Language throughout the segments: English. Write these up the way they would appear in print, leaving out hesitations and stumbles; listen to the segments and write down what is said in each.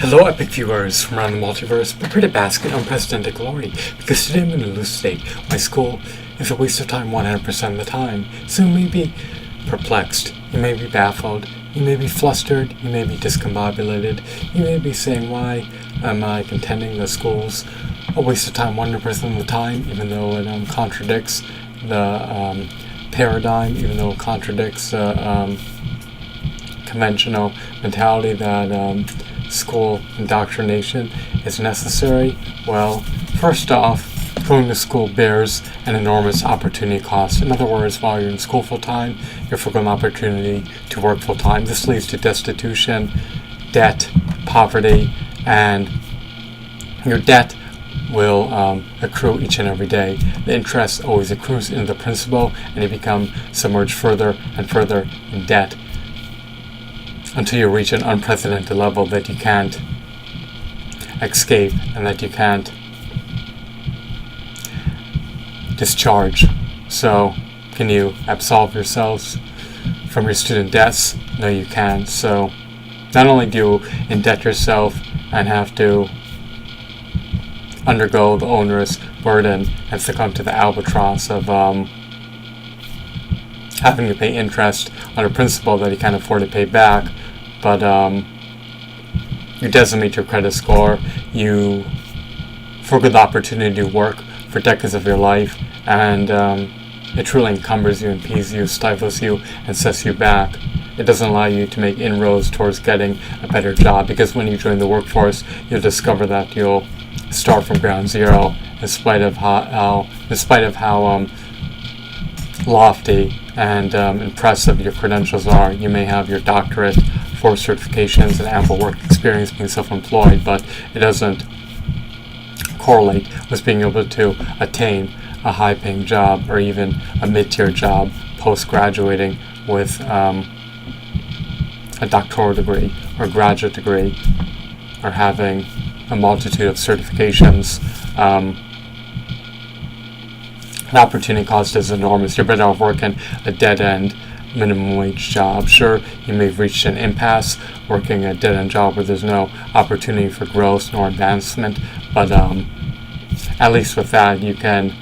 Hello, epic viewers from around the multiverse. Prepare to bask in unprecedented glory, because today I'm going to elucidate why school is a waste of time 100% of the time. So you may be perplexed, you may be baffled, you may be flustered, you may be discombobulated, you may be saying, why am I contending that school's a waste of time 100% of the time, even though it contradicts the paradigm, even though it contradicts the conventional mentality that school indoctrination is necessary? Well, first off, going to school bears an enormous opportunity cost. In other words, while you're in school full-time, you're forgoing the opportunity to work full-time. This leads to destitution, debt, poverty, and your debt will accrue each and every day. The interest always accrues into the principal, and you become submerged further and further in debt until you reach an unprecedented level that you can't escape and that you can't discharge. So, can you absolve yourselves from your student debts? No, you can't. So, not only do you indebt yourself and have to undergo the onerous burden and succumb to the albatross of having to pay interest on a principal that you can't afford to pay back, but you decimate your credit score, you forgo the opportunity to work for decades of your life, and it truly encumbers you, impedes you, stifles you, and sets you back. It doesn't allow you to make inroads towards getting a better job, because when you join the workforce, you'll discover that you'll start from ground zero, in spite of how lofty and impressive your credentials are. You may have your doctorate, 4 certifications, and ample work experience being self-employed, but it doesn't correlate with being able to attain a high-paying job or even a mid-tier job post-graduating with a doctoral degree or graduate degree, or having a multitude of certifications. The opportunity cost is enormous. You're better off working a dead-end minimum wage job. Sure, you may have reached an impasse working a dead-end job where there's no opportunity for growth nor advancement, but at least with that you can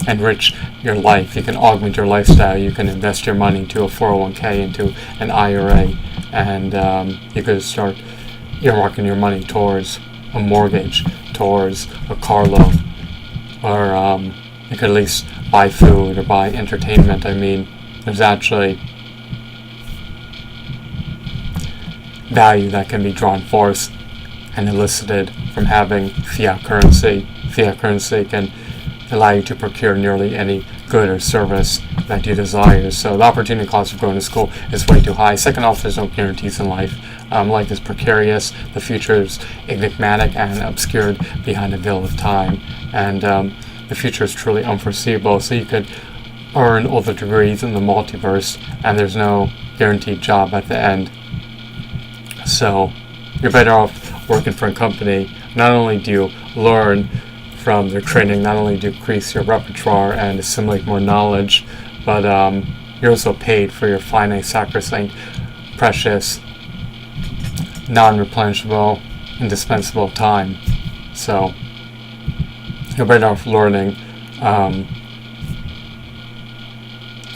enrich your life, you can augment your lifestyle, you can invest your money into a 401k, into an IRA, and you could start earmarking your money towards a mortgage, towards a car loan, or you could at least buy food or buy entertainment. I mean, there's actually value that can be drawn forth and elicited from having fiat currency. Fiat currency can allow you to procure nearly any good or service that you desire. So the opportunity cost of going to school is way too high. Second off, there's no guarantees in life. Life is precarious, the future is enigmatic and obscured behind a veil of time, and the future is truly unforeseeable. So you could earn all the degrees in the multiverse, and there's no guaranteed job at the end. So you're better off working for a company. Not only do you learn from their training, not only do you increase your repertoire and assimilate more knowledge, but you're also paid for your finite, sacrosanct, precious, non-replenishable, indispensable time. So you're better off learning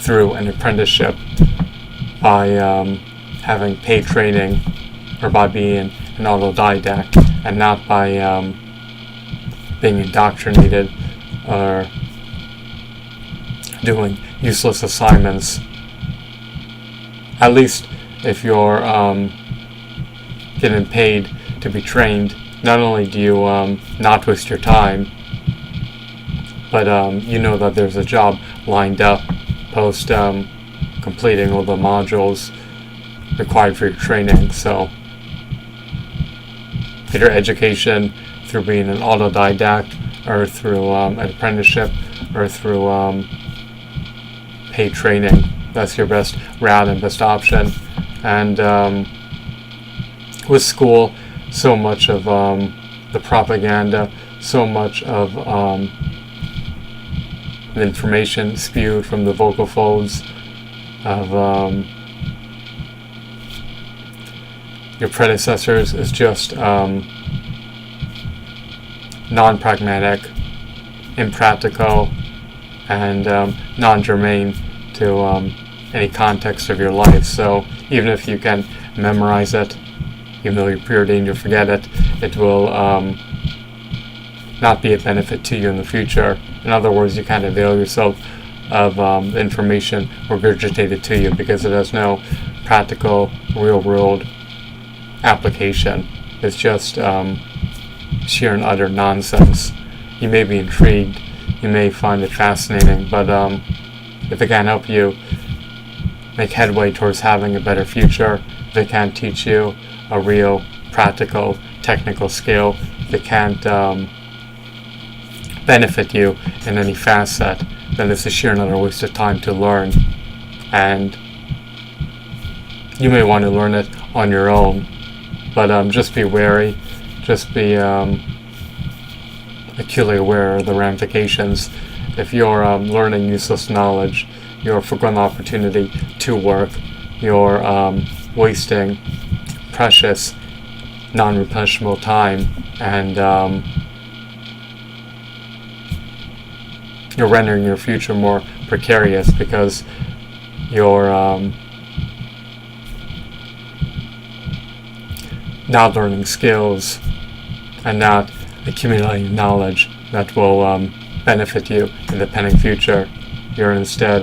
through an apprenticeship by having paid training, or by being an autodidact, and not by being indoctrinated or doing useless assignments. At least if you're getting paid to be trained, not only do you not waste your time, but you know that there's a job lined up post completing all the modules required for your training. So get your education through being an autodidact, or through an apprenticeship, or through paid training. That's your best route and best option. And with school, so much of the propaganda, so much of the information spewed from the vocal folds of your predecessors is just non-pragmatic, impractical, and non-germane to any context of your life. So even if you can memorize it, even though you're preordained to forget it, it will not be a benefit to you in the future. In other words, you can't avail yourself of the information regurgitated to you because it has no practical, real-world application. It's just sheer and utter nonsense. You may be intrigued, you may find it fascinating, but if it can't help you make headway towards having a better future, if it can't teach you a real, practical, technical skill, if it can't benefit you in any facet, then it's a sheer and utter waste of time to learn. And you may want to learn it on your own, but just be wary, just be acutely aware of the ramifications. If you're learning useless knowledge, you're forgoing the opportunity to work, you're wasting precious, non-replenishable time, and you're rendering your future more precarious because you're not learning skills and not accumulating knowledge that will benefit you in the pending future. You're instead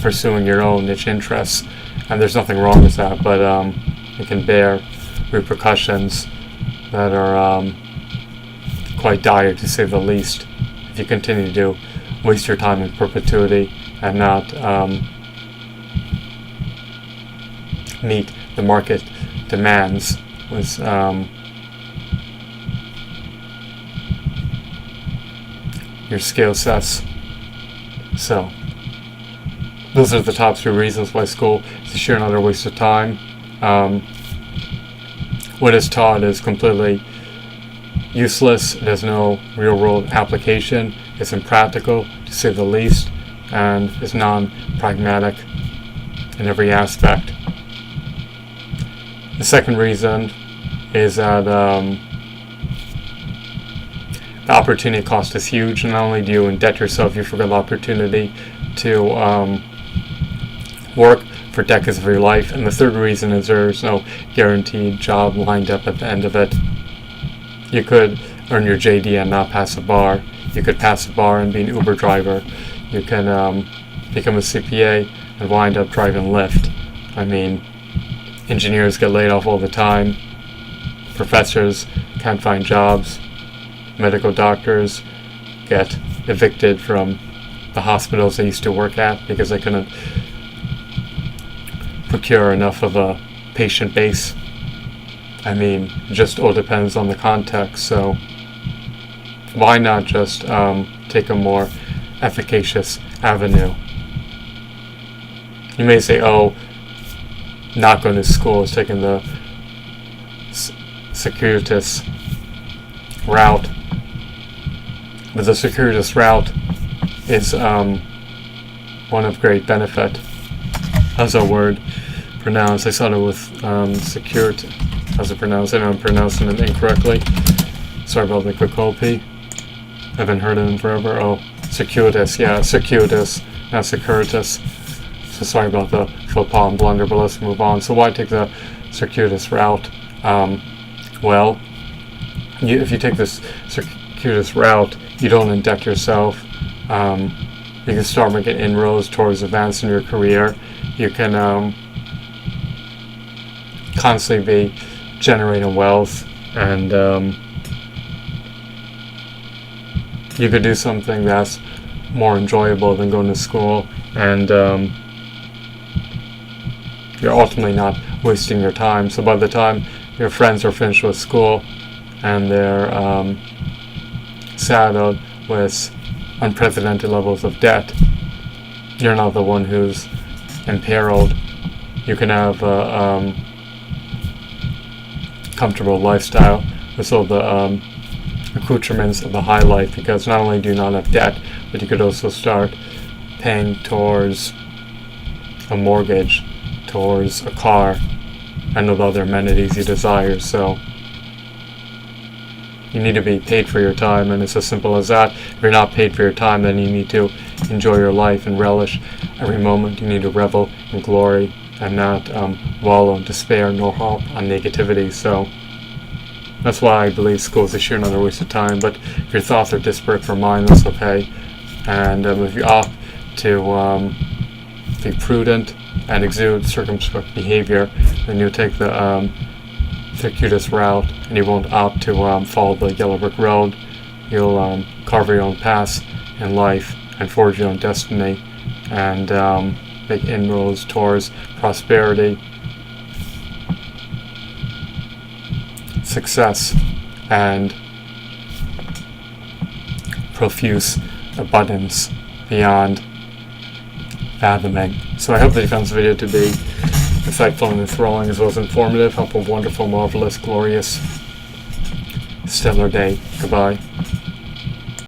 pursuing your own niche interests, and there's nothing wrong with that, but it can bear repercussions that are quite dire, to say the least, if you continue to waste your time in perpetuity and not meet the market demands with your skill sets. So, those are the top 3 reasons why school is a sheer and utter waste of time. What is taught is completely useless. It has no real-world application. It's impractical, to say the least, and is non-pragmatic in every aspect. The second reason is that the opportunity cost is huge. Not only do you indebt yourself, you forget the opportunity to work for decades of your life. And the third reason is there's no guaranteed job lined up at the end of it. You could earn your JD and not pass a bar. You could pass a bar and be an Uber driver. You can become a CPA and wind up driving Lyft. I mean, engineers get laid off all the time. Professors can't find jobs. Medical doctors get evicted from the hospitals they used to work at because they couldn't procure enough of a patient base. I mean, it just all depends on the context, so why not just take a more efficacious avenue? You may say, oh, not going to school is taking the circuitous route, but the circuitous route is one of great benefit. How's that word pronounced? I saw it with security. How's it pronounced? I know I'm pronouncing it incorrectly. Sorry about the quick cold pee. I haven't heard it in forever. Oh, circuitous. Yeah, circuitous, not circuitous. So sorry about the faux pas and blunder, but let's move on. So why take the circuitous route? Well, if you take this circuitous route, you don't indebt yourself. You can start making inroads towards advancing your career. You can constantly be generating wealth, and you could do something that's more enjoyable than going to school, and you're ultimately not wasting your time. So by the time your friends are finished with school and they're saddled with unprecedented levels of debt, you're not the one who's imperiled. You can have a comfortable lifestyle with all the accoutrements of the high life, because not only do you not have debt, but you could also start paying towards a mortgage, towards a car, and of other amenities you desire. So you need to be paid for your time, and it's as simple as that. If you're not paid for your time, then you need to enjoy your life and relish every moment. You need to revel in glory and not wallow in despair nor harp on negativity. So that's why I believe school is a sheer another waste of time. But if your thoughts are disparate from mine, that's okay. And if you opt to be prudent and exude circumspect behavior, then you'll take the circuitous route, and you won't opt to follow the yellow brick road. You'll carve your own path in life and forge your own destiny, and make inroads towards prosperity, success, and profuse abundance beyond fathoming. So I hope that you found this video to be insightful and enthralling, as well as informative. Hope a wonderful, marvelous, glorious, stellar day. Goodbye.